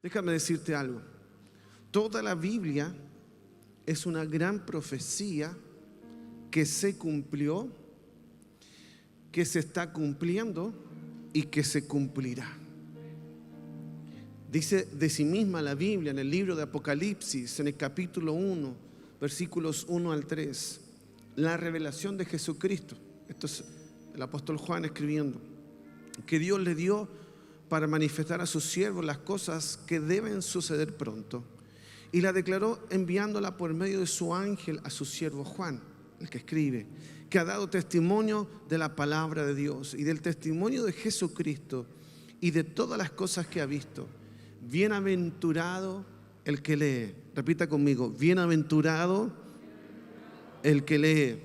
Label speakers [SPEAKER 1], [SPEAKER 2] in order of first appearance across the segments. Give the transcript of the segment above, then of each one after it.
[SPEAKER 1] Déjame decirte algo. Toda la Biblia es una gran profecía que se cumplió, que se está cumpliendo y que se cumplirá. Dice de sí misma la Biblia en el libro de Apocalipsis, en el capítulo 1, versículos 1 al 3, la revelación de Jesucristo. Esto es el apóstol Juan escribiendo, que Dios le dio para manifestar a sus siervos las cosas que deben suceder pronto, y la declaró enviándola por medio de su ángel a su siervo Juan, el que escribe, que ha dado testimonio de la palabra de Dios y del testimonio de Jesucristo y de todas las cosas que ha visto. Bienaventurado el que lee. Repita conmigo: bienaventurado el que lee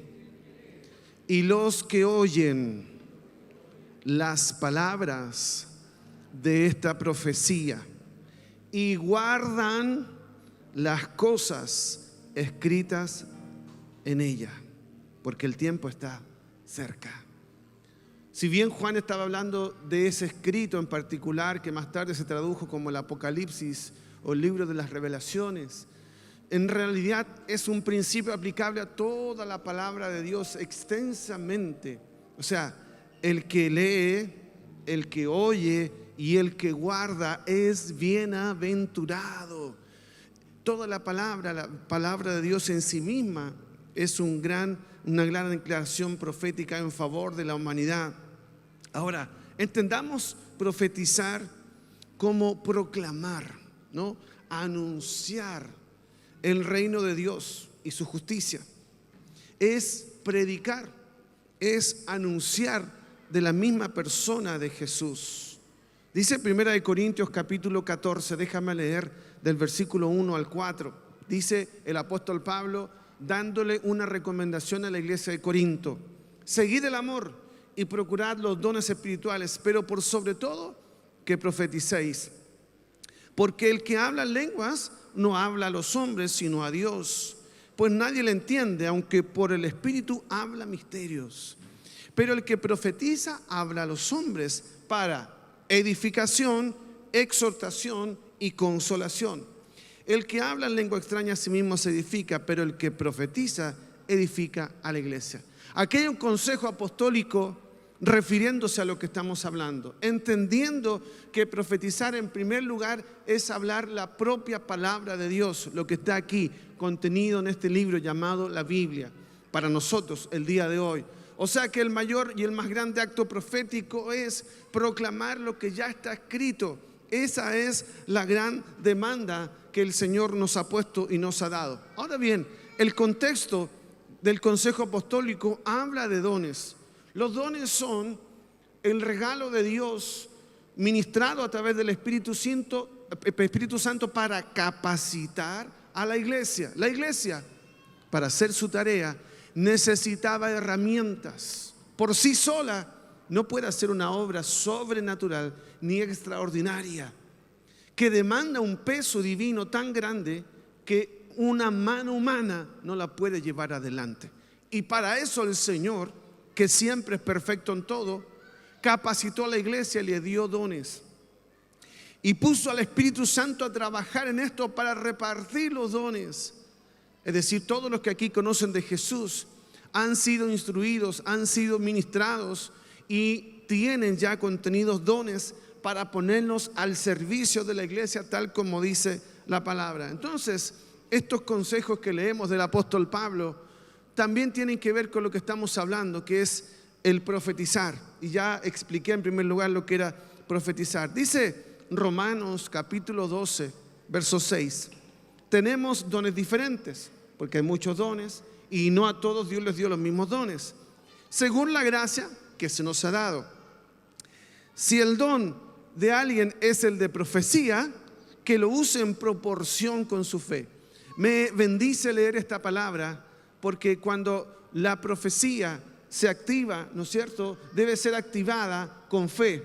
[SPEAKER 1] y los que oyen las palabras de esta profecía y guardan las cosas escritas en ella, porque el tiempo está cerca. Si bien Juan estaba hablando de ese escrito en particular, que más tarde se tradujo como el Apocalipsis o el libro de las Revelaciones, en realidad es un principio aplicable a toda la palabra de Dios extensamente. O sea, el que lee, el que oye y el que guarda es bienaventurado. Toda la palabra de Dios en sí misma es una gran declaración profética en favor de la humanidad. Ahora, entendamos profetizar como proclamar, ¿no? Anunciar el reino de Dios y su justicia. Es predicar, es anunciar de la misma persona de Jesús. Dice 1 Corintios capítulo 14, déjame leer del versículo 1 al 4. Dice el apóstol Pablo dándole una recomendación a la iglesia de Corinto: seguid el amor y procurad los dones espirituales, pero por sobre todo que profeticéis, porque el que habla lenguas no habla a los hombres sino a Dios, pues nadie le entiende, aunque por el Espíritu habla misterios. Pero el que profetiza habla a los hombres para edificación, exhortación y consolación. El que habla en lengua extraña a sí mismo se edifica, pero el que profetiza edifica a la iglesia. Aquí hay un consejo apostólico refiriéndose a lo que estamos hablando, entendiendo que profetizar en primer lugar es hablar la propia palabra de Dios, lo que está aquí contenido en este libro llamado la Biblia, para nosotros el día de hoy. O sea que el mayor y el más grande acto profético es proclamar lo que ya está escrito. Esa es la gran demanda que el Señor nos ha puesto y nos ha dado. Ahora bien, el contexto del consejo apostólico habla de dones. Los dones son el regalo de Dios ministrado a través del Espíritu Santo para capacitar a la iglesia. La iglesia, para hacer su tarea, necesitaba herramientas. Por sí sola no puede hacer una obra sobrenatural ni extraordinaria, que demanda un peso divino tan grande que una mano humana no la puede llevar adelante. Y para eso el Señor, que siempre es perfecto en todo, capacitó a la iglesia y le dio dones. Y puso al Espíritu Santo a trabajar en esto para repartir los dones. Es decir, todos los que aquí conocen de Jesús han sido instruidos, han sido ministrados y tienen ya contenidos dones para ponernos al servicio de la iglesia, tal como dice la palabra. Entonces, estos consejos que leemos del apóstol Pablo también tienen que ver con lo que estamos hablando, que es el profetizar. Y ya expliqué en primer lugar lo que era profetizar. Dice Romanos capítulo 12, verso 6. Tenemos dones diferentes, porque hay muchos dones y no a todos Dios les dio los mismos dones, según la gracia que se nos ha dado. Si el don de alguien es el de profecía, que lo use en proporción con su fe. Me bendice leer esta palabra, porque cuando la profecía se activa, ¿no es cierto?, debe ser activada con fe.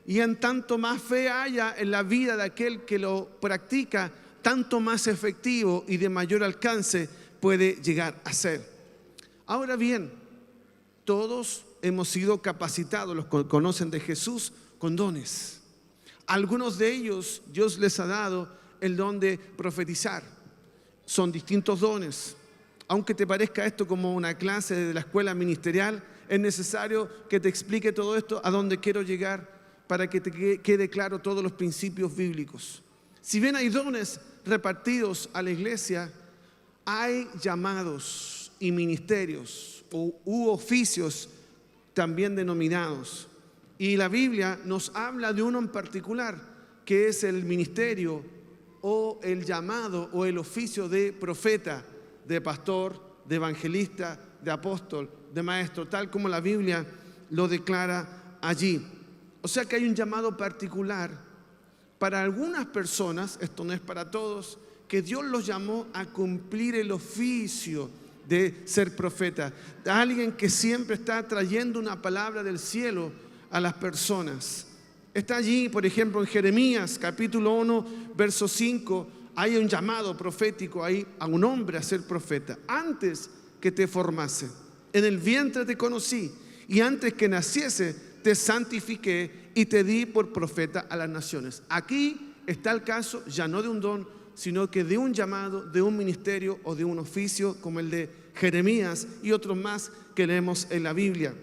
[SPEAKER 1] Y en tanto más fe haya en la vida de aquel que lo practica, tanto más efectivo y de mayor alcance puede llegar a ser. Ahora bien, todos hemos sido capacitados, los que conocen de Jesús, con dones. Algunos de ellos Dios les ha dado el don de profetizar. Son distintos dones. Aunque te parezca esto como una clase de la escuela ministerial, es necesario que te explique todo esto, a dónde quiero llegar, para que te quede claro todos los principios bíblicos. Si bien hay dones repartidos a la iglesia, hay llamados y ministerios u oficios también denominados. Y la Biblia nos habla de uno en particular, que es el ministerio o el llamado o el oficio de profeta, de pastor, de evangelista, de apóstol, de maestro, tal como la Biblia lo declara allí. O sea que hay un llamado particular para algunas personas, esto no es para todos, que Dios los llamó a cumplir el oficio de ser profeta, de alguien que siempre está trayendo una palabra del cielo a las personas. Está allí, por ejemplo, en Jeremías capítulo 1, verso 5, hay un llamado profético ahí a un hombre a ser profeta. Antes que te formase, en el vientre te conocí, y antes que naciese te santifiqué y te di por profeta a las naciones. Aquí está el caso ya no de un don, sino que de un llamado, de un ministerio o de un oficio como el de Jeremías y otros más que leemos en la Biblia.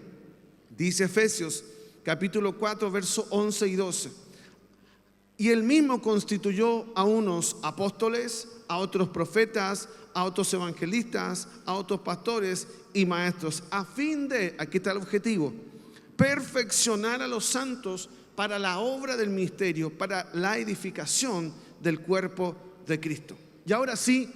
[SPEAKER 1] Dice Efesios capítulo 4, verso 11 y 12. Y él mismo constituyó a unos apóstoles, a otros profetas, a otros evangelistas, a otros pastores y maestros, a fin de, aquí está el objetivo, perfeccionar a los santos para la obra del ministerio, para la edificación del cuerpo de Cristo. Y ahora sí,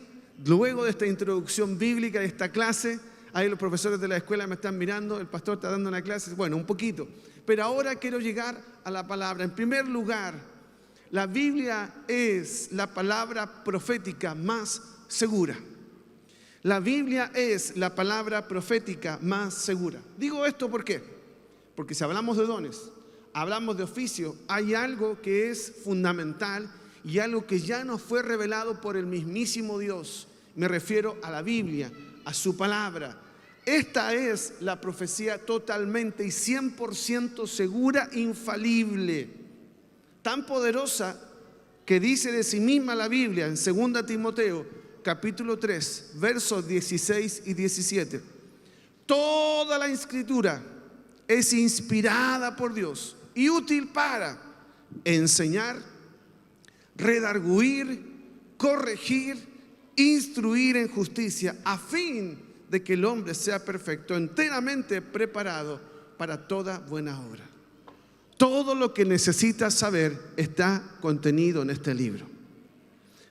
[SPEAKER 1] luego de esta introducción bíblica, de esta clase, ahí los profesores de la escuela me están mirando, el pastor está dando una clase, bueno, un poquito, pero ahora quiero llegar a la palabra. En primer lugar, la Biblia es la palabra profética más segura. La Biblia es la palabra profética más segura. Digo esto ¿por qué? Porque si hablamos de dones, hablamos de oficio, hay algo que es fundamental y algo que ya nos fue revelado por el mismísimo Dios. Me refiero a la Biblia, a su palabra. Esta es la profecía totalmente y 100% segura, infalible, tan poderosa que dice de sí misma la Biblia en 2 Timoteo capítulo 3, versos 16 y 17. Toda la escritura es inspirada por Dios y útil para enseñar, redarguir, corregir, instruir en justicia, a fin de que el hombre sea perfecto, enteramente preparado para toda buena obra. Todo lo que necesitas saber está contenido en este libro.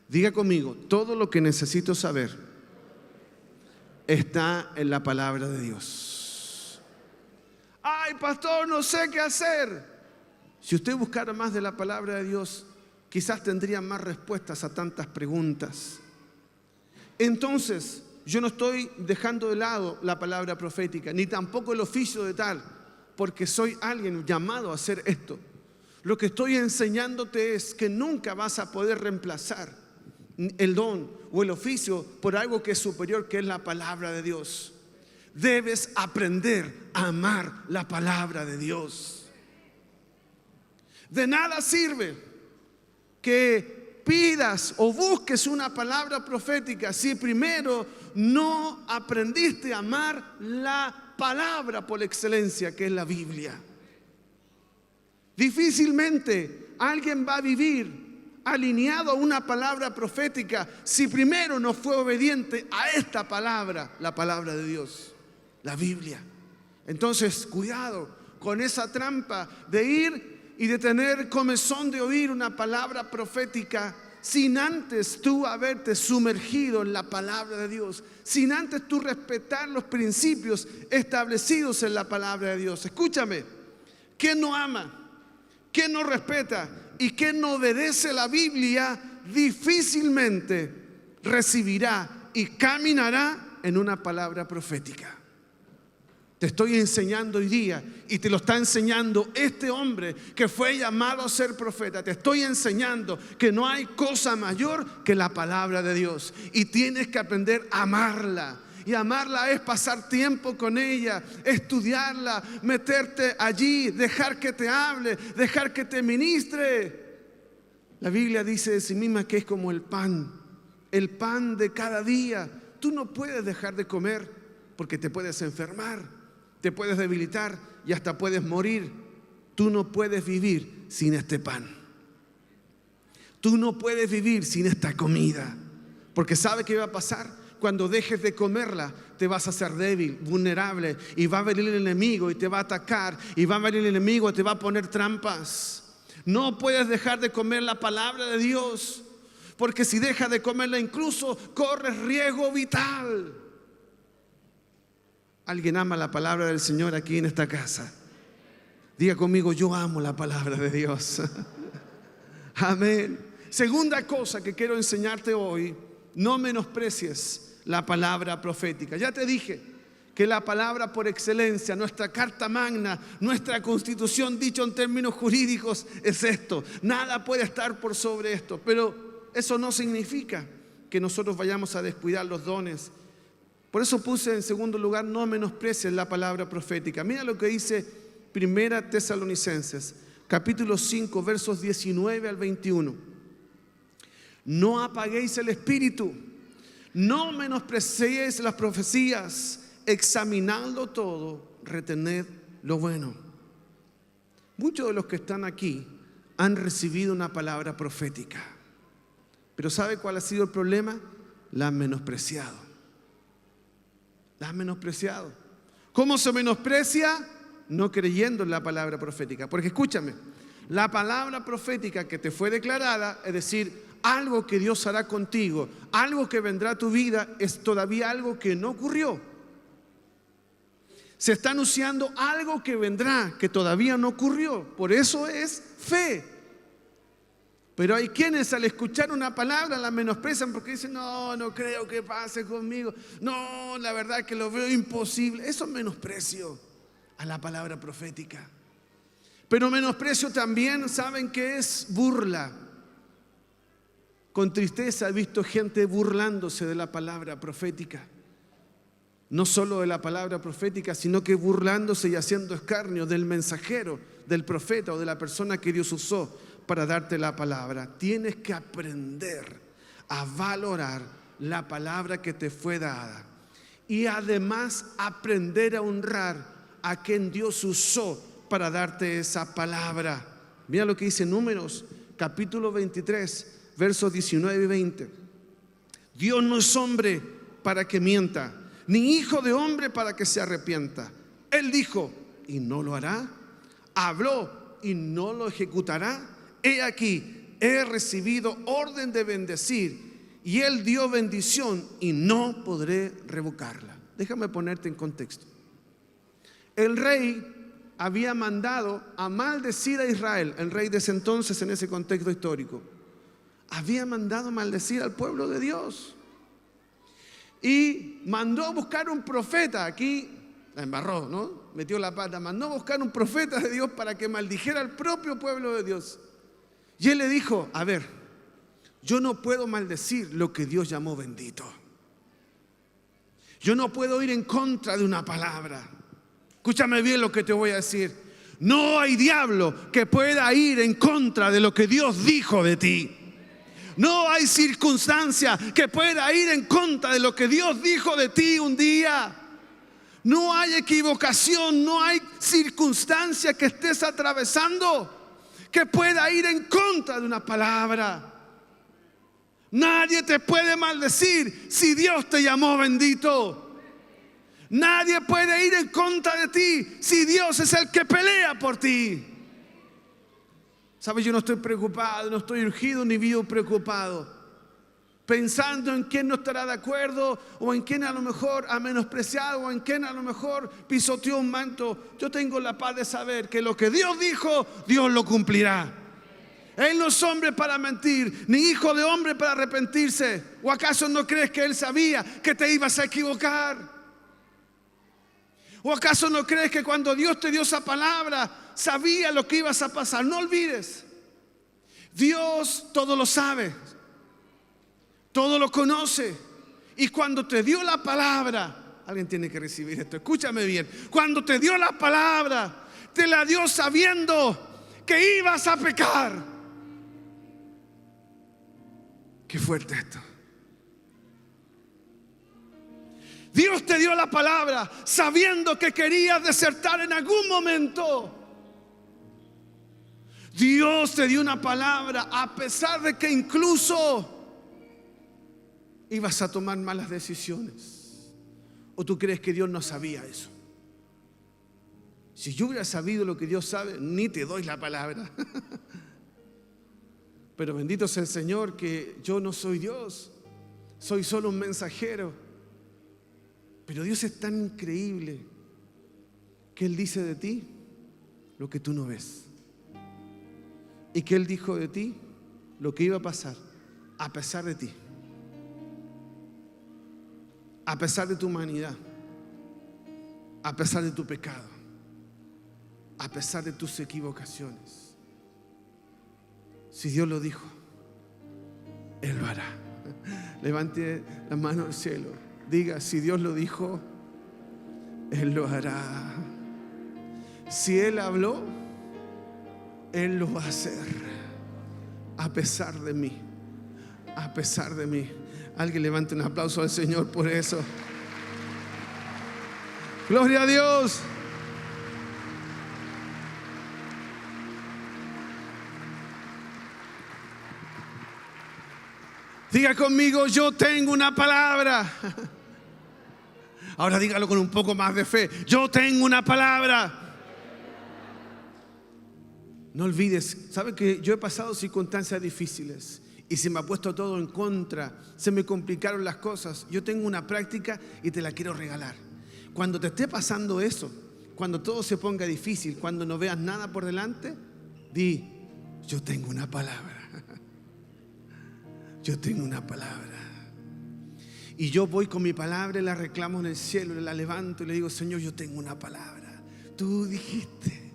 [SPEAKER 1] Diga conmigo, todo lo que necesito saber está en la palabra de Dios. Ay, pastor, no sé qué hacer. Si usted buscara más de la palabra de Dios, quizás tendría más respuestas a tantas preguntas. Entonces, yo no estoy dejando de lado la palabra profética, ni tampoco el oficio de tal, porque soy alguien llamado a hacer esto. Lo que estoy enseñándote es que nunca vas a poder reemplazar el don o el oficio por algo que es superior, que es la palabra de Dios. Debes aprender a amar la palabra de Dios. De nada sirve que pidas o busques una palabra profética si primero no aprendiste a amar la palabra por excelencia, que es la Biblia. Difícilmente alguien va a vivir alineado a una palabra profética si primero no fue obediente a esta palabra, la palabra de Dios, la Biblia. Entonces, cuidado con esa trampa de ir y de tener comezón de oír una palabra profética sin antes tú haberte sumergido en la palabra de Dios, sin antes tú respetar los principios establecidos en la palabra de Dios. Escúchame, ¿quién no ama? ¿Quién no respeta? Y quien no obedece la Biblia difícilmente recibirá y caminará en una palabra profética. Te estoy enseñando hoy día y te lo está enseñando este hombre que fue llamado a ser profeta. Te estoy enseñando que no hay cosa mayor que la palabra de Dios y tienes que aprender a amarla. Y amarla es pasar tiempo con ella, estudiarla, meterte allí, dejar que te hable, dejar que te ministre. La Biblia dice de sí misma que es como el pan de cada día. Tú no puedes dejar de comer porque te puedes enfermar, te puedes debilitar y hasta puedes morir. Tú no puedes vivir sin este pan. Tú no puedes vivir sin esta comida, porque ¿sabe qué va a pasar? Cuando dejes de comerla, te vas a hacer débil, vulnerable, y va a venir el enemigo y te va a atacar, y va a venir el enemigo y te va a poner trampas. No puedes dejar de comer la palabra de Dios, porque si dejas de comerla incluso corres riesgo vital. ¿Alguien ama la palabra del Señor aquí en esta casa? Diga conmigo: yo amo la palabra de Dios. Amén. Segunda cosa que quiero enseñarte hoy: no menosprecies la palabra profética. Ya te dije que la palabra por excelencia, nuestra carta magna, nuestra constitución, dicho en términos jurídicos, es esto. Nada puede estar por sobre esto, pero eso no significa que nosotros vayamos a descuidar los dones. Por eso puse en segundo lugar: no menosprecies la palabra profética. Mira lo que dice Primera Tesalonicenses, capítulo 5, versos 19 al 21. No apaguéis el espíritu, no menospreciéis las profecías, examinadlo todo, retened lo bueno. Muchos de los que están aquí han recibido una palabra profética, pero ¿sabe cuál ha sido el problema? La han menospreciado. La han menospreciado. ¿Cómo se menosprecia? No creyendo en la palabra profética. Porque escúchame, la palabra profética que te fue declarada, es decir, algo que Dios hará contigo, algo que vendrá a tu vida, es todavía algo que no ocurrió. Se está anunciando algo que vendrá, que todavía no ocurrió. Por eso es fe. Pero hay quienes al escuchar una palabra la menosprecian porque dicen: no creo que pase conmigo. No, la verdad que lo veo imposible. Eso es menosprecio a la palabra profética. Pero menosprecio también, ¿saben qué es? Burla. Con tristeza he visto gente burlándose de la palabra profética. No solo de la palabra profética, sino que burlándose y haciendo escarnio del mensajero, del profeta o de la persona que Dios usó para darte la palabra. Tienes que aprender a valorar la palabra que te fue dada y además aprender a honrar a quien Dios usó para darte esa palabra. Mira lo que dice Números, capítulo 23, versos 19 y 20. Dios no es hombre para que mienta, ni hijo de hombre para que se arrepienta. Él dijo y no lo hará, habló y no lo ejecutará. He aquí, he recibido orden de bendecir, y Él dio bendición y no podré revocarla. Déjame ponerte en contexto. El rey había mandado a maldecir a Israel, el rey de ese entonces, en ese contexto histórico, había mandado a maldecir al pueblo de Dios y mandó a buscar un profeta. Aquí la embarró, ¿no? Metió la pata. Mandó a buscar un profeta de Dios para que maldijera al propio pueblo de Dios. Y él le dijo: a ver, yo no puedo maldecir lo que Dios llamó bendito. Yo no puedo ir en contra de una palabra. Escúchame bien lo que te voy a decir. No hay diablo que pueda ir en contra de lo que Dios dijo de ti. No hay circunstancia que pueda ir en contra de lo que Dios dijo de ti un día. No hay equivocación, no hay circunstancia que estés atravesando que pueda ir en contra de una palabra. Nadie te puede maldecir si Dios te llamó bendito. Nadie puede ir en contra de ti si Dios es el que pelea por ti. ¿Sabes? Yo no estoy preocupado, no estoy urgido ni vivo preocupado, pensando en quién no estará de acuerdo, o en quién a lo mejor ha menospreciado, o en quién a lo mejor pisoteó un manto. Yo tengo la paz de saber que lo que Dios dijo, Dios lo cumplirá. Él no es hombre para mentir, ni hijo de hombre para arrepentirse. ¿O acaso no crees que Él sabía que te ibas a equivocar? ¿O acaso no crees que cuando Dios te dio esa palabra sabía lo que ibas a pasar? No olvides, Dios todo lo sabe, todo lo conoce. Y cuando te dio la palabra, alguien tiene que recibir esto, escúchame bien. Cuando te dio la palabra, te la dio sabiendo que ibas a pecar. Qué fuerte esto. Dios te dio la palabra sabiendo que querías desertar en algún momento. Dios te dio una palabra a pesar de que incluso ibas a tomar malas decisiones. ¿O tú crees que Dios no sabía eso? Si yo hubiera sabido lo que Dios sabe, ni te doy la palabra. Pero bendito sea el Señor que yo no soy Dios, soy solo un mensajero. Pero Dios es tan increíble que Él dice de ti lo que tú no ves. Y que Él dijo de ti lo que iba a pasar a pesar de ti. A pesar de tu humanidad. A pesar de tu pecado. A pesar de tus equivocaciones. Si Dios lo dijo, Él lo hará. Levante la mano al cielo. Diga, si Dios lo dijo, Él lo hará. Si Él habló, Él lo va a hacer. A pesar de mí. A pesar de mí. Alguien levante un aplauso al Señor por eso. Gloria a Dios. Diga conmigo, yo tengo una palabra. Ahora dígalo con un poco más de fe. Yo tengo una palabra. No olvides, ¿sabe que yo he pasado circunstancias difíciles y se me ha puesto todo en contra? Se me complicaron las cosas. Yo tengo una práctica y te la quiero regalar. Cuando te esté pasando eso, cuando todo se ponga difícil, cuando no veas nada por delante, di, yo tengo una palabra. Yo tengo una palabra. Y yo voy con mi palabra y la reclamo en el cielo, la levanto y le digo, Señor, yo tengo una palabra. Tú dijiste.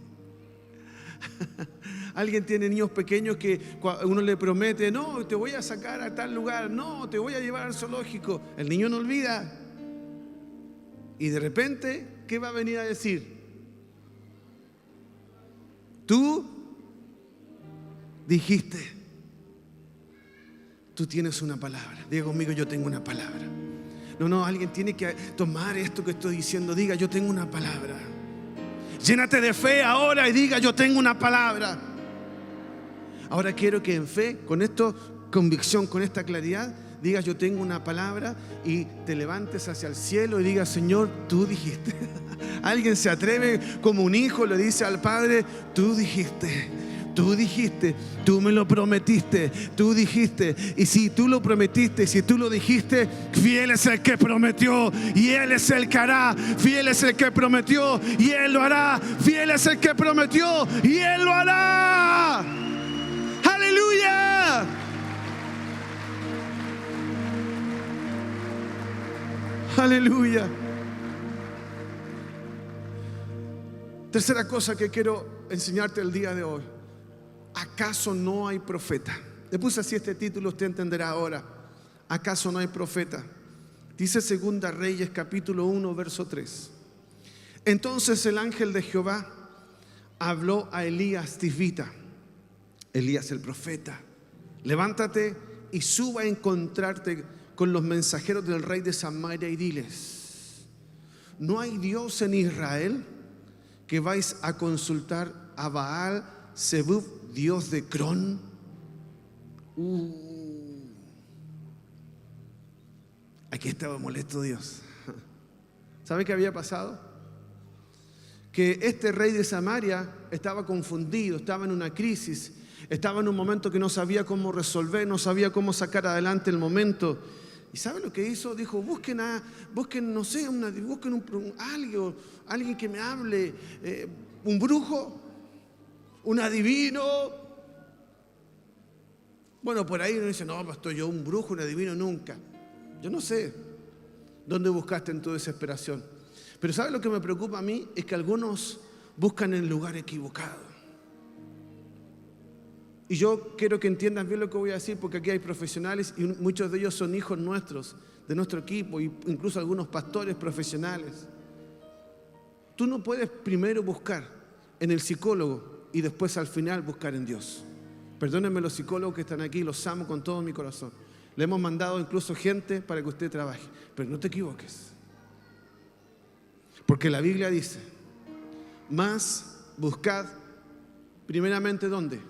[SPEAKER 1] Alguien tiene niños pequeños que uno le promete, no, te voy a sacar a tal lugar, no, te voy a llevar al zoológico. El niño no olvida. Y de repente, ¿qué va a venir a decir? Tú dijiste. Tú tienes una palabra. Diga conmigo, yo tengo una palabra. No, alguien tiene que tomar esto que estoy diciendo. Diga, yo tengo una palabra. Llénate de fe ahora y diga, yo tengo una palabra. Ahora quiero que en fe, con esta convicción, con esta claridad, digas, yo tengo una palabra, y te levantes hacia el cielo y digas, Señor, tú dijiste. Alguien se atreve como un hijo, le dice al padre, tú dijiste. Tú dijiste, tú me lo prometiste, tú dijiste. Y si tú lo prometiste, si tú lo dijiste, fiel es el que prometió y Él es el que hará. Fiel es el que prometió y Él lo hará. Fiel es el que prometió y Él lo hará. ¡Aleluya! ¡Aleluya! Tercera cosa que quiero enseñarte el día de hoy. ¿Acaso no hay profeta? Le puse así este título, usted entenderá ahora. ¿Acaso no hay profeta? Dice Segunda Reyes capítulo 1 verso 3. Entonces el ángel de Jehová habló a Elías Tisbita. Elías el profeta. Levántate y suba a encontrarte con los mensajeros del rey de Samaria y diles: ¿no hay Dios en Israel que vais a consultar a Baal Zebub, Dios de Cron? Aquí estaba molesto Dios. ¿Sabe qué había pasado? Que este rey de Samaria estaba confundido, estaba en una crisis, estaba en un momento que no sabía cómo resolver, no sabía cómo sacar adelante el momento. ¿Y sabe lo que hizo? Dijo, busquen, no sé, busquen alguien que me hable, un brujo, un adivino. Bueno, por ahí uno dice, no, pastor, yo un brujo, un adivino nunca. Yo no sé dónde buscaste en tu desesperación. Pero ¿sabe lo que me preocupa a mí? Es que algunos buscan en el lugar equivocado. Y yo quiero que entiendan bien lo que voy a decir, porque aquí hay profesionales y muchos de ellos son hijos nuestros, de nuestro equipo, e incluso algunos pastores profesionales. Tú no puedes primero buscar en el psicólogo y después al final buscar en Dios. Perdónenme los psicólogos que están aquí, los amo con todo mi corazón. Le hemos mandado incluso gente para que usted trabaje. Pero no te equivoques. Porque la Biblia dice, más buscad primeramente ¿dónde?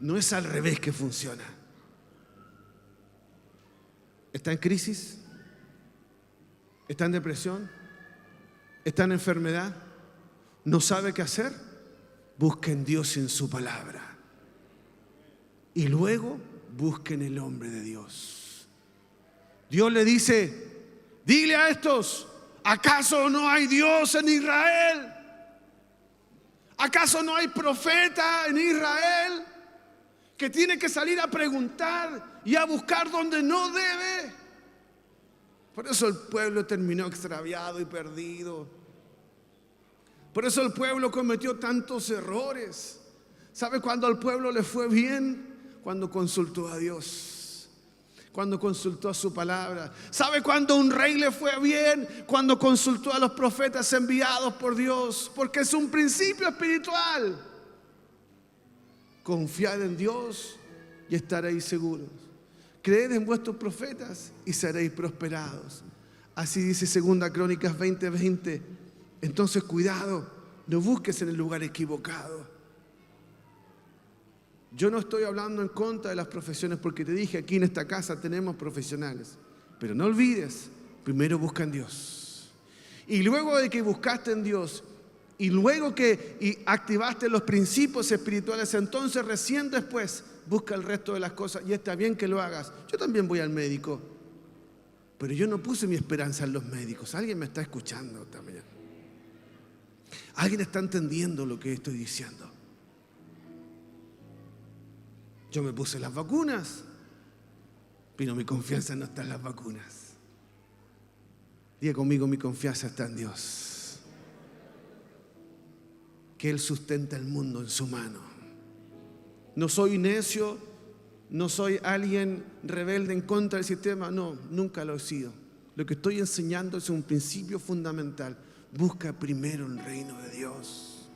[SPEAKER 1] No es al revés que funciona. ¿Está en crisis? ¿Está en depresión? ¿Está en enfermedad? ¿No sabe qué hacer? Busque en Dios y en su palabra. Y luego busquen el hombre de Dios. Dios le dice, dile a estos, ¿acaso no hay Dios en Israel? ¿Acaso no hay profeta en Israel que tiene que salir a preguntar y a buscar donde no debe? Por eso el pueblo terminó extraviado y perdido. Por eso el pueblo cometió tantos errores. ¿Sabe cuándo al pueblo le fue bien? Cuando consultó a Dios, cuando consultó a su palabra. ¿Sabe cuándo un rey le fue bien? Cuando consultó a los profetas enviados por Dios, porque es un principio espiritual. Confiad en Dios y estaréis seguros. Creed en vuestros profetas y seréis prosperados. Así dice 2 Crónicas 20:20. Entonces cuidado, no busques en el lugar equivocado. Yo no estoy hablando en contra de las profesiones, porque te dije, aquí en esta casa tenemos profesionales. Pero no olvides, primero busca en Dios. Y luego de que buscaste en Dios, y luego que activaste los principios espirituales, entonces recién después busca el resto de las cosas. Y está bien que lo hagas. Yo también voy al médico, pero yo no puse mi esperanza en los médicos. ¿Alguien me está escuchando también? ¿Alguien está entendiendo lo que estoy diciendo? Yo me puse las vacunas, pero mi confianza no está en las vacunas. Diga conmigo, mi confianza está en Dios. Que Él sustenta el mundo en su mano. No soy necio, no soy alguien rebelde en contra del sistema. No, nunca lo he sido. Lo que estoy enseñando es un principio fundamental. Busca primero el reino de Dios.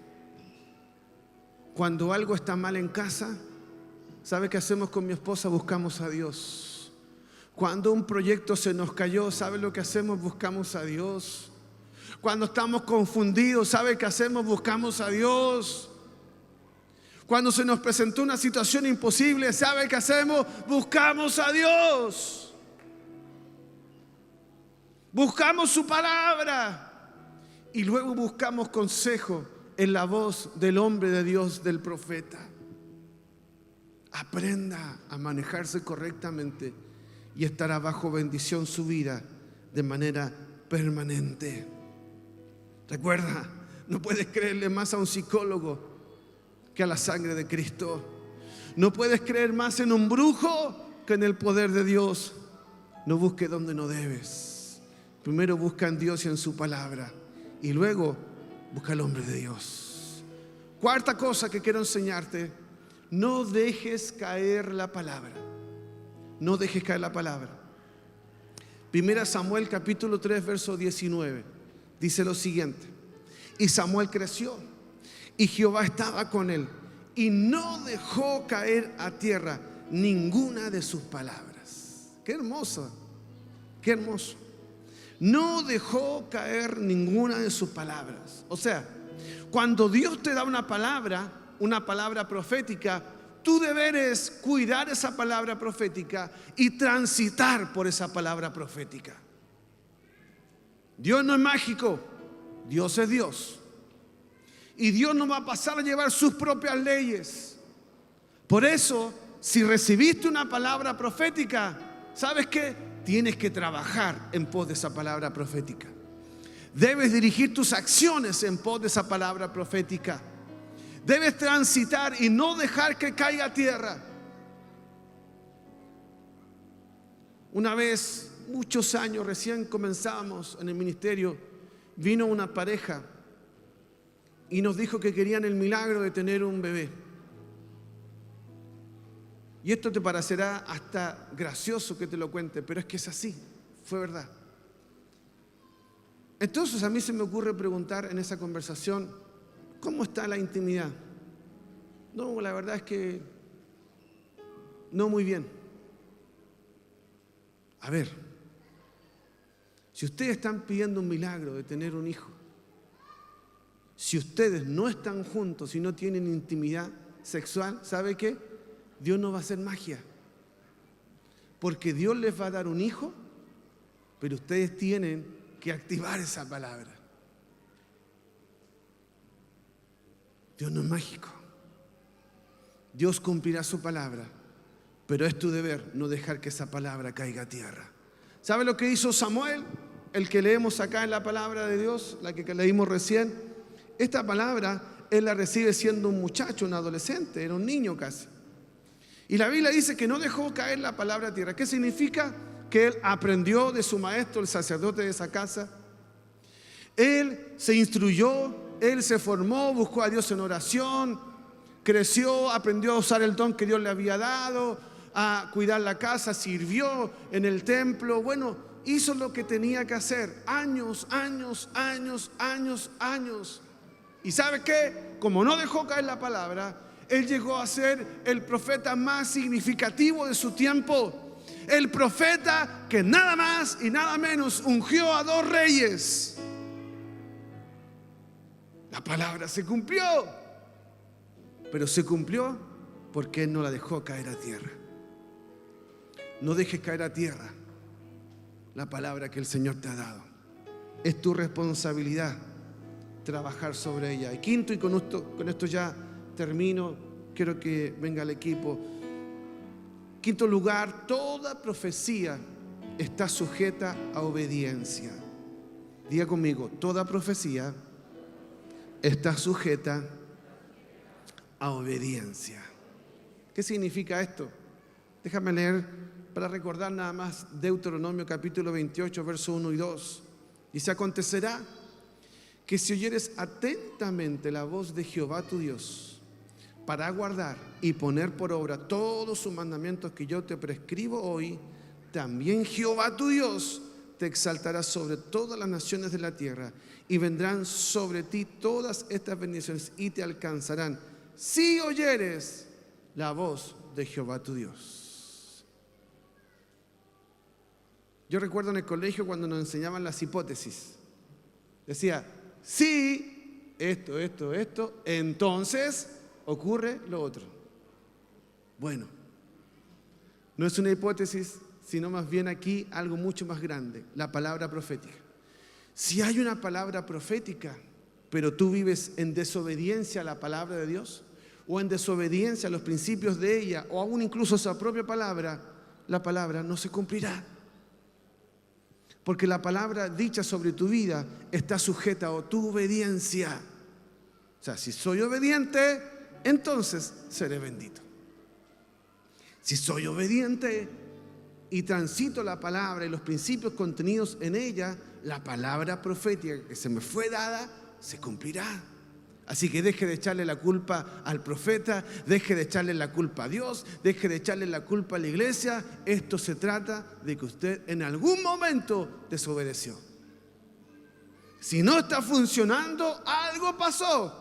[SPEAKER 1] Cuando algo está mal en casa, ¿sabe qué hacemos con mi esposa? Buscamos a Dios. Cuando un proyecto se nos cayó, ¿sabe lo que hacemos? Buscamos a Dios. Cuando estamos confundidos, ¿sabe qué hacemos? Buscamos a Dios. Cuando se nos presentó una situación imposible, ¿sabe qué hacemos? Buscamos a Dios. Buscamos su palabra. Y luego buscamos consejo en la voz del hombre de Dios, del profeta. Aprenda a manejarse correctamente y estará bajo bendición su vida de manera permanente. Recuerda, no puedes creerle más a un psicólogo que a la sangre de Cristo. No puedes creer más en un brujo que en el poder de Dios. No busques donde no debes. Primero busca en Dios y en su palabra, y luego busca al hombre de Dios. Cuarta cosa que quiero enseñarte: no dejes caer la palabra. No dejes caer la palabra. 1 Samuel capítulo 3 verso 19 dice lo siguiente: y Samuel creció y Jehová estaba con él y no dejó caer a tierra ninguna de sus palabras. Qué hermoso, qué hermoso. No dejó caer ninguna de sus palabras. O sea, cuando Dios te da una palabra profética, tú deberes cuidar esa palabra profética y transitar por esa palabra profética. Dios no es mágico, Dios es Dios. Y Dios no va a pasar a llevar sus propias leyes. Por eso, si recibiste una palabra profética, ¿sabes qué? Tienes que trabajar en pos de esa palabra profética. Debes dirigir tus acciones en pos de esa palabra profética. Debes transitar y no dejar que caiga a tierra. Una vez, muchos años, recién comenzábamos en el ministerio, vino una pareja y nos dijo que querían el milagro de tener un bebé. Y esto te parecerá hasta gracioso que te lo cuente, pero es que es así, fue verdad. Entonces a mí se me ocurre preguntar en esa conversación: ¿cómo está la intimidad? No, la verdad es que no muy bien. A ver, si ustedes están pidiendo un milagro de tener un hijo, si ustedes no están juntos y no tienen intimidad sexual, ¿sabe qué? Dios no va a hacer magia. Porque Dios les va a dar un hijo, pero ustedes tienen que activar esa palabra. Dios no es mágico. Dios cumplirá su palabra, pero es tu deber no dejar que esa palabra caiga a tierra. ¿Sabe lo que hizo Samuel? El que leemos acá en la palabra de Dios, la que leímos recién. Esta palabra él la recibe siendo un muchacho, un adolescente, era un niño casi. Y la Biblia dice que no dejó caer la palabra a tierra. ¿Qué significa? Que él aprendió de su maestro, el sacerdote de esa casa. Él se instruyó, él se formó, buscó a Dios en oración, creció, aprendió a usar el don que Dios le había dado, a cuidar la casa, sirvió en el templo. Bueno, hizo lo que tenía que hacer. Años. ¿Y sabe qué? Como no dejó caer la palabra, él llegó a ser el profeta más significativo de su tiempo. El profeta que nada más y nada menos ungió a 2 reyes. La palabra se cumplió, pero se cumplió porque él no la dejó caer a tierra. No dejes caer a tierra la palabra que el Señor te ha dado. Es tu responsabilidad trabajar sobre ella. Y quinto, y con esto ya termino, quiero que venga el equipo. Quinto lugar, toda profecía está sujeta a obediencia. Diga conmigo, toda profecía está sujeta a obediencia. ¿Qué significa esto? Déjame leer para recordar nada más Deuteronomio capítulo 28, versos 1 y 2. Dice: acontecerá que si oyeres atentamente la voz de Jehová tu Dios, para guardar y poner por obra todos sus mandamientos que yo te prescribo hoy, también Jehová tu Dios te exaltará sobre todas las naciones de la tierra, y vendrán sobre ti todas estas bendiciones y te alcanzarán si oyeres la voz de Jehová tu Dios. Yo recuerdo en el colegio cuando nos enseñaban las hipótesis. Decía, si esto, entonces ocurre lo otro. Bueno, no es una hipótesis, sino más bien aquí algo mucho más grande, la palabra profética. Si hay una palabra profética, pero tú vives en desobediencia a la palabra de Dios, o en desobediencia a los principios de ella, o aún incluso a su propia palabra, la palabra no se cumplirá. Porque la palabra dicha sobre tu vida está sujeta a tu obediencia. O sea, si soy obediente, entonces seré bendito. Si soy obediente y transito la palabra y los principios contenidos en ella, la palabra profética que se me fue dada se cumplirá. Así que deje de echarle la culpa al profeta, deje de echarle la culpa a Dios, deje de echarle la culpa a la iglesia. Esto se trata de que usted en algún momento desobedeció. Si no está funcionando, algo pasó.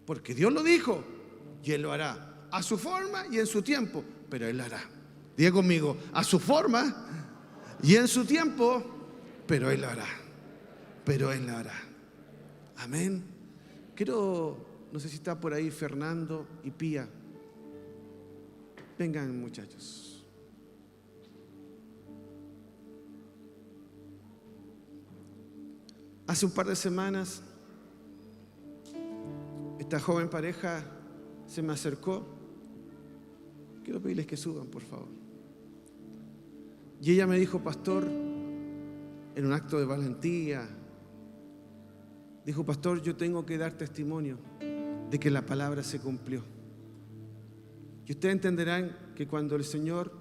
[SPEAKER 1] Porque Dios lo dijo y Él lo hará a su forma y en su tiempo, pero Él lo hará. Diga conmigo, a su forma y en su tiempo, pero Él lo hará. Pero Él lo hará. Amén. No sé si está por ahí Fernando y Pía. Vengan, muchachos. Hace un par de semanas, esta joven pareja se me acercó. Quiero pedirles que suban, por favor. Y ella me dijo, pastor, en un acto de valentía, dijo, pastor, yo tengo que dar testimonio de que la palabra se cumplió. Y ustedes entenderán que cuando el Señor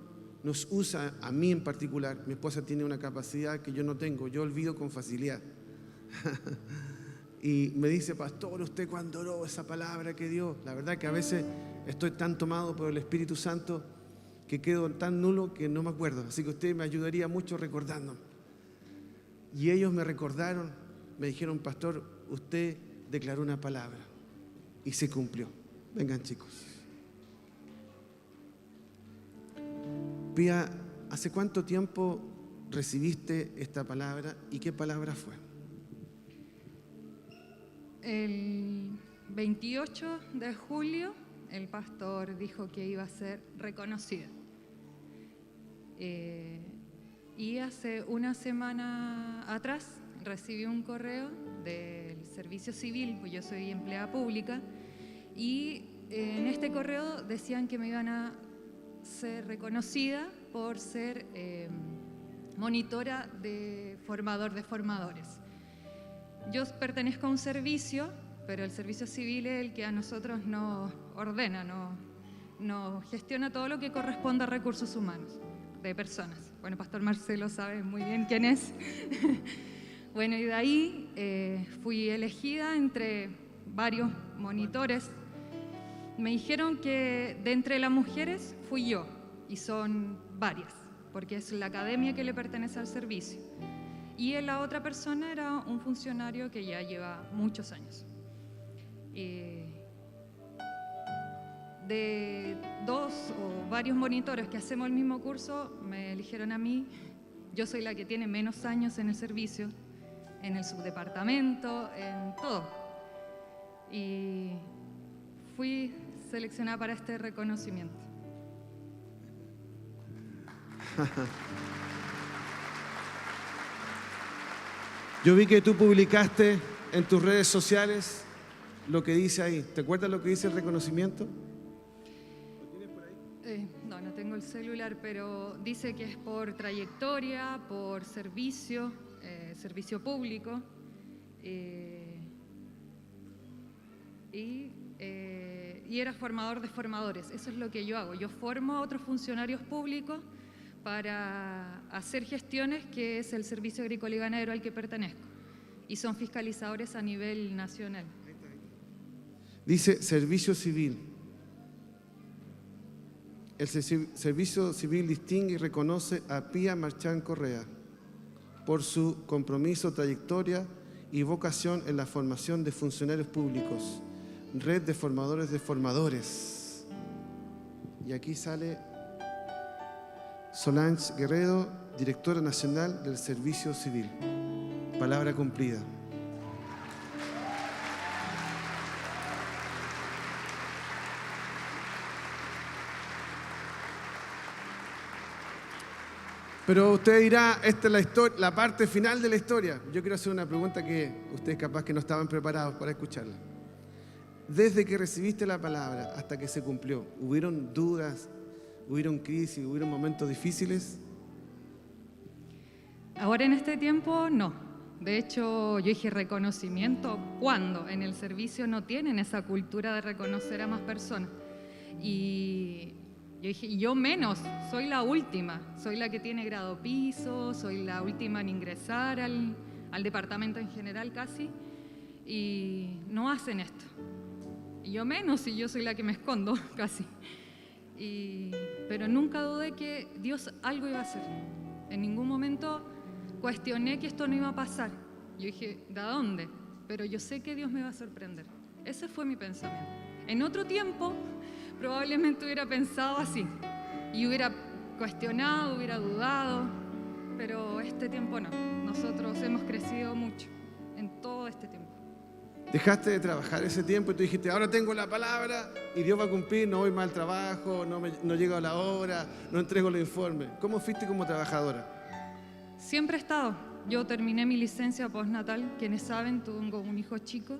[SPEAKER 1] nos usa, a mí en particular, mi esposa tiene una capacidad que yo no tengo, yo olvido con facilidad. Y me dice, pastor, usted cuando oró esa palabra que dio, la verdad que a veces estoy tan tomado por el Espíritu Santo que quedo tan nulo que no me acuerdo. Así que usted me ayudaría mucho recordándome. Y ellos me recordaron. Me dijeron, pastor, usted declaró una palabra y se cumplió. Vengan, chicos. Pía, ¿hace cuánto tiempo recibiste esta palabra y qué palabra fue?
[SPEAKER 2] El 28 de julio el pastor dijo que iba a ser reconocida. Y hace una semana atrás recibí un correo del servicio civil, pues yo soy empleada pública, y en este correo decían que me iban a ser reconocida por ser monitora de formador de formadores. Yo pertenezco a un servicio, pero el servicio civil es el que a nosotros nos ordena, nos gestiona todo lo que corresponde a recursos humanos de personas. Bueno, Pastor Marcelo sabe muy bien quién es. Bueno, y de ahí fui elegida entre varios monitores. Me dijeron que de entre las mujeres fui yo, y son varias, porque es la academia que le pertenece al servicio. Y la otra persona era un funcionario que ya lleva muchos años. De dos o varios monitores que hacemos el mismo curso, me eligieron a mí. Yo soy la que tiene menos años en el servicio, en el subdepartamento, en todo. Y fui seleccionada para este reconocimiento.
[SPEAKER 1] Yo vi que tú publicaste en tus redes sociales lo que dice ahí. ¿Te acuerdas lo que dice el reconocimiento? ¿Lo tienes por ahí?
[SPEAKER 2] No tengo el celular, pero dice que es por trayectoria, por servicio, servicio público, y era formador de formadores. Eso es lo que yo hago. Yo formo a otros funcionarios públicos para hacer gestiones, que es el Servicio Agrícola y Ganadero al que pertenezco, y son fiscalizadores a nivel nacional.
[SPEAKER 1] Dice Servicio Civil. El Servicio Civil distingue y reconoce a Pía Marchán Correa por su compromiso, trayectoria y vocación en la formación de funcionarios públicos, red de formadores de formadores. Y aquí sale Solange Guerrero, directora nacional del Servicio Civil. Palabra cumplida. Pero usted dirá, esta es la historia, la parte final de la historia. Yo quiero hacer una pregunta que ustedes capaz que no estaban preparados para escucharla. Desde que recibiste la palabra hasta que se cumplió, ¿hubieron dudas? ¿Hubieron crisis? ¿Hubieron momentos difíciles?
[SPEAKER 2] Ahora en este tiempo no. De hecho, yo dije reconocimiento, ¿cuándo? En el servicio no tienen esa cultura de reconocer a más personas. Y yo dije, yo menos, soy la última, soy la que tiene grado piso, soy la última en ingresar al departamento en general casi, y no hacen esto. Y yo menos, y yo soy la que me escondo casi. Pero nunca dudé que Dios algo iba a hacer. En ningún momento cuestioné que esto no iba a pasar. Yo dije, ¿de dónde? Pero yo sé que Dios me va a sorprender. Ese fue mi pensamiento. En otro tiempo, probablemente hubiera pensado así. Y hubiera cuestionado, hubiera dudado. Pero este tiempo no. Nosotros hemos crecido mucho en todo este tiempo.
[SPEAKER 1] Dejaste de trabajar ese tiempo y tú dijiste, ahora tengo la palabra y Dios va a cumplir, no voy mal al trabajo, no llego a la hora, no entrego los informes. ¿Cómo fuiste como trabajadora?
[SPEAKER 2] Siempre he estado. Yo terminé mi licencia postnatal, quienes saben, tengo un hijo chico,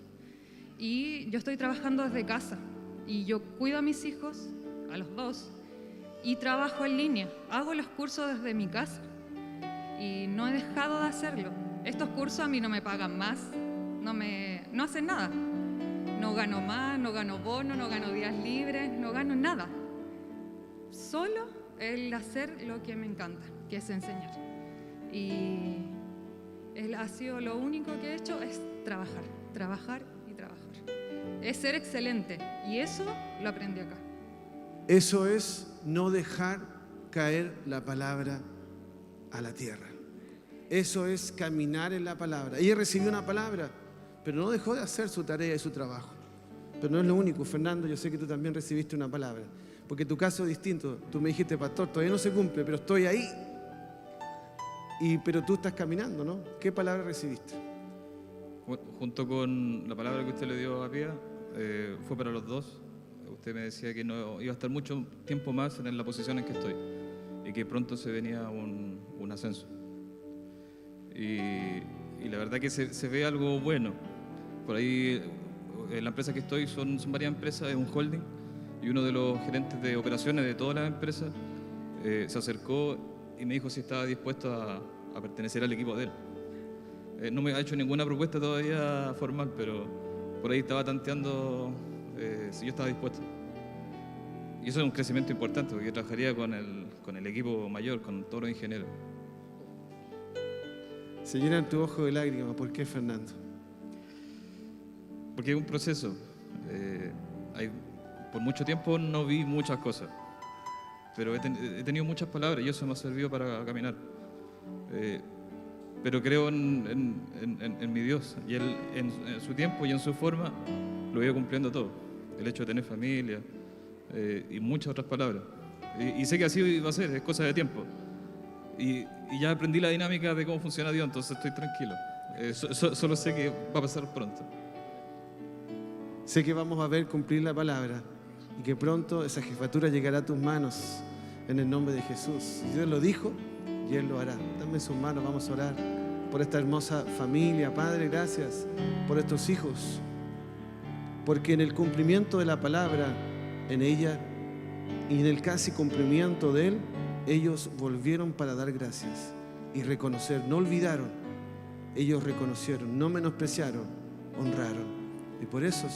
[SPEAKER 2] y yo estoy trabajando desde casa. Y yo cuido a mis hijos, a los dos, y trabajo en línea. Hago los cursos desde mi casa y no he dejado de hacerlo. Estos cursos a mí no me pagan más. No hacen nada. No gano más, no gano bono, no gano días libres, no gano nada. Solo el hacer lo que me encanta, que es enseñar. Y ha sido lo único que he hecho, es trabajar, trabajar y trabajar. Es ser excelente, y eso lo aprendí acá.
[SPEAKER 1] Eso es no dejar caer la palabra a la tierra. Eso es caminar en la palabra. Ella recibió una palabra, pero no dejó de hacer su tarea y su trabajo. Pero no es lo único, Fernando, yo sé que tú también recibiste una palabra. Porque tu caso es distinto. Tú me dijiste, pastor, todavía no se cumple, pero estoy ahí. Pero tú estás caminando, ¿no? ¿Qué palabra recibiste?
[SPEAKER 3] Junto con la palabra que usted le dio a Pía, fue para los dos. Usted me decía que no iba a estar mucho tiempo más en la posición en que estoy y que pronto se venía un ascenso. Y la verdad que se ve algo bueno. Por ahí, en la empresa que estoy son varias empresas, es un holding, y uno de los gerentes de operaciones de todas las empresas se acercó y me dijo si estaba dispuesto a pertenecer al equipo de él. No me ha hecho ninguna propuesta todavía formal, pero por ahí estaba tanteando si yo estaba dispuesto. Y eso es un crecimiento importante, porque yo trabajaría con el equipo mayor, con todos los ingenieros.
[SPEAKER 1] Se llenan tu ojo de lágrimas. ¿Por qué, Fernando?
[SPEAKER 3] Porque es un proceso. Por mucho tiempo no vi muchas cosas, pero he tenido muchas palabras y eso me ha servido para caminar. Pero creo en mi Dios, y Él en su tiempo y en su forma lo iba cumpliendo todo. El hecho de tener familia y muchas otras palabras. Y sé que así va a ser, es cosa de tiempo. Y ya aprendí la dinámica de cómo funciona Dios, entonces estoy tranquilo. Solo sé que va a pasar pronto.
[SPEAKER 1] Sé que vamos a ver cumplir la palabra y que pronto esa jefatura llegará a tus manos en el nombre de Jesús. Dios lo dijo y Él lo hará. Dame sus manos, vamos a orar por esta hermosa familia. Padre, gracias por estos hijos, porque en el cumplimiento de la palabra, en ella y en el casi cumplimiento de Él, ellos volvieron para dar gracias y reconocer. No olvidaron, ellos reconocieron, no menospreciaron, honraron, y por eso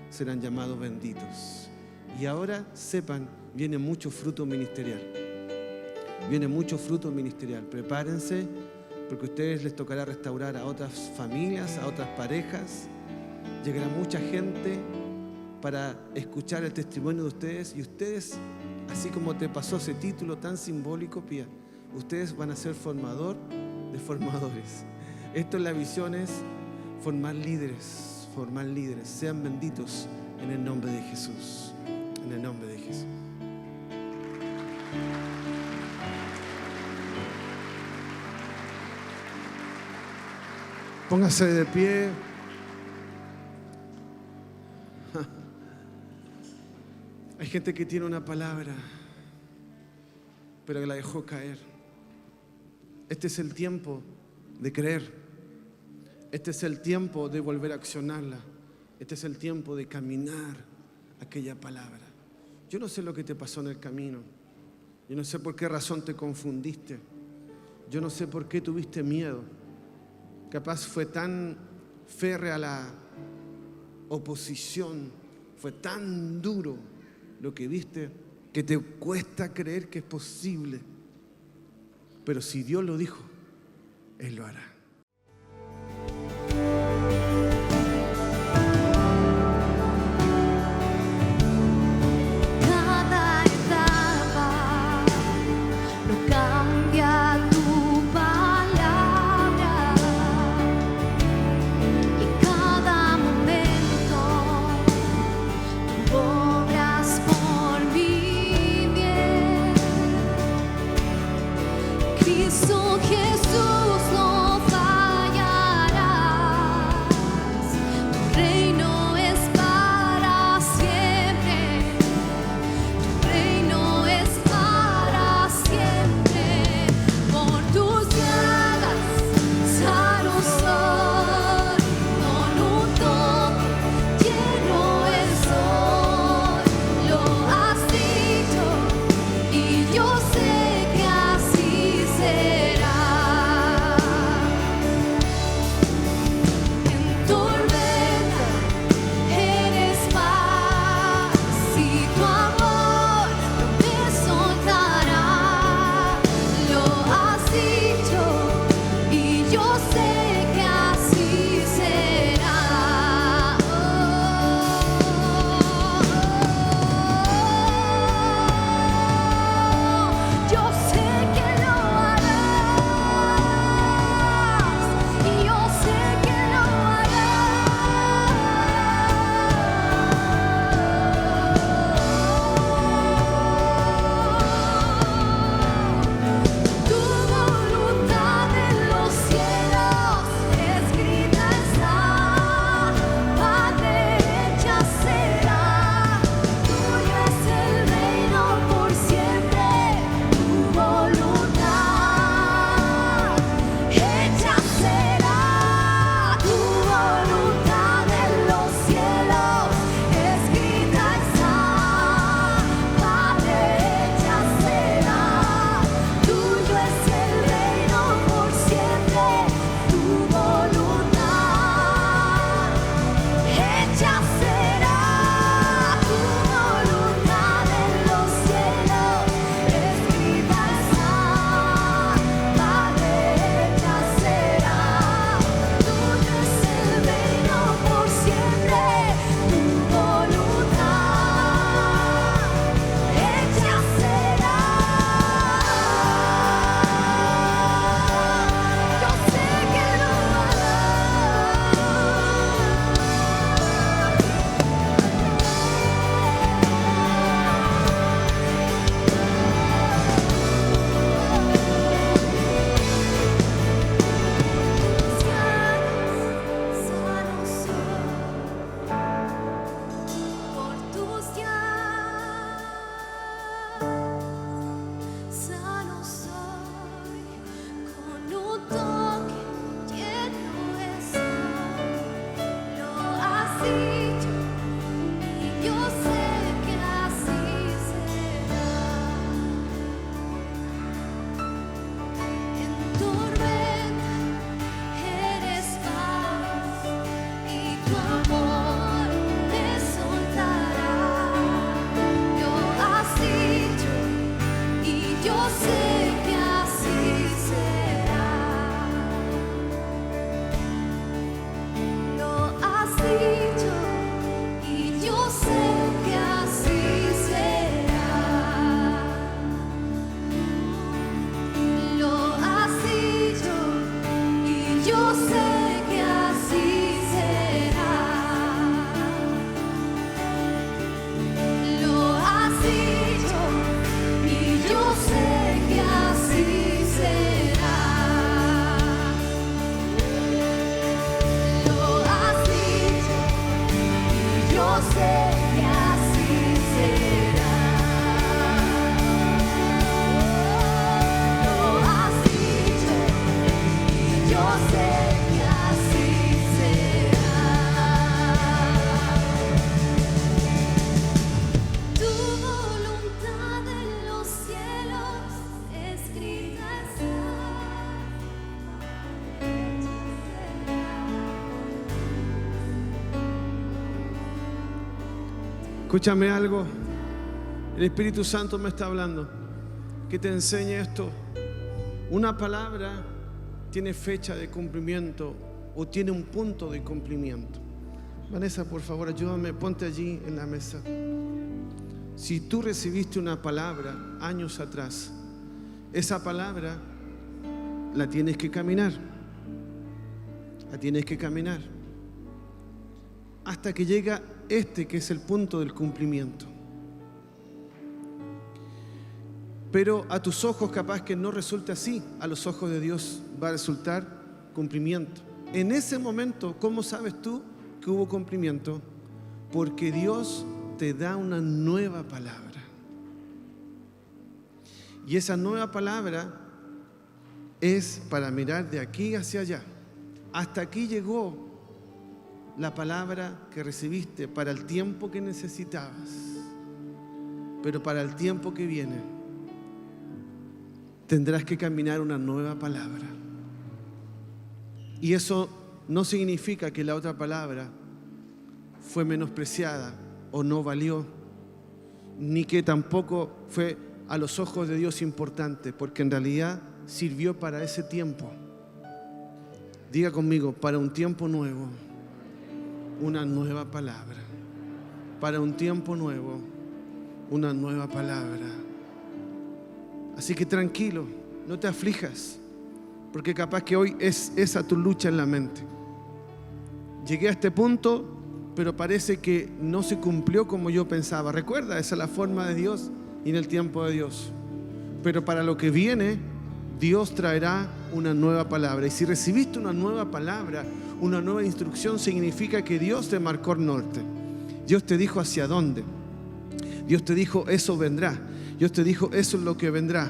[SPEAKER 1] serán llamados benditos. Y ahora sepan, viene mucho fruto ministerial. Viene mucho fruto ministerial. Prepárense, porque a ustedes les tocará restaurar a otras familias, a otras parejas. Llegará mucha gente para escuchar el testimonio de ustedes, y ustedes, así como te pasó ese título tan simbólico, Pía, ustedes van a ser formador de formadores. Esto en la visión es formar líderes, formar líderes. Sean benditos en el nombre de Jesús. En el nombre de Jesús. Póngase de pie. Hay gente que tiene una palabra, pero que la dejó caer. Este es el tiempo de creer. Este es el tiempo de volver a accionarla. Este es el tiempo de caminar aquella palabra. Yo no sé lo que te pasó en el camino. Yo no sé por qué razón te confundiste. Yo no sé por qué tuviste miedo. Capaz fue tan férrea la oposición, fue tan duro lo que viste que te cuesta creer que es posible. Pero si Dios lo dijo, Él lo hará.
[SPEAKER 4] Cada etapa lo cambia tu palabra, y cada momento tú obras por mi bien. Cristo Jesús nos
[SPEAKER 1] Escúchame algo. El Espíritu Santo me está hablando. Que te enseñe esto. Una palabra tiene fecha de cumplimiento o tiene un punto de cumplimiento. Vanessa, por favor, ayúdame, ponte allí en la mesa. Si tú recibiste una palabra años atrás, esa palabra la tienes que caminar. La tienes que caminar hasta que llega que es el punto del cumplimiento. Pero a tus ojos capaz que no resulte así. A los ojos de Dios va a resultar cumplimiento. En ese momento, ¿cómo sabes tú que hubo cumplimiento? Porque Dios te da una nueva palabra. Y esa nueva palabra es para mirar de aquí hacia allá. Hasta aquí llegó la palabra que recibiste para el tiempo que necesitabas. Pero para el tiempo que viene tendrás que caminar una nueva palabra. Y eso no significa que la otra palabra fue menospreciada o no valió, ni que tampoco fue a los ojos de Dios importante, porque en realidad sirvió para ese tiempo. Diga conmigo, para un tiempo nuevo, una nueva palabra. Para un tiempo nuevo, una nueva palabra. Así que tranquilo, no te aflijas, porque capaz que hoy es esa tu lucha en la mente. Llegué a este punto, pero parece que no se cumplió como yo pensaba. Recuerda, esa es la forma de Dios y en el tiempo de Dios. Pero para lo que viene, Dios traerá una nueva palabra. Y si recibiste una nueva palabra, una nueva instrucción, significa que Dios te marcó el norte. Dios te dijo hacia dónde. Dios te dijo, eso vendrá. Dios te dijo, eso es lo que vendrá.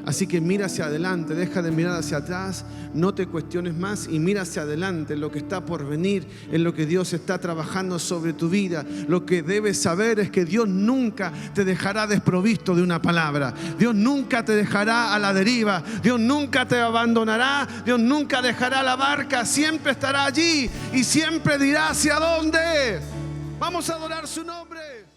[SPEAKER 1] Así que mira hacia adelante, deja de mirar hacia atrás, no te cuestiones más y mira hacia adelante en lo que está por venir, en lo que Dios está trabajando sobre tu vida. Lo que debes saber es que Dios nunca te dejará desprovisto de una palabra. Dios nunca te dejará a la deriva. Dios nunca te abandonará. Dios nunca dejará la barca. Siempre estará allí y siempre dirá hacia dónde. Vamos a adorar su nombre.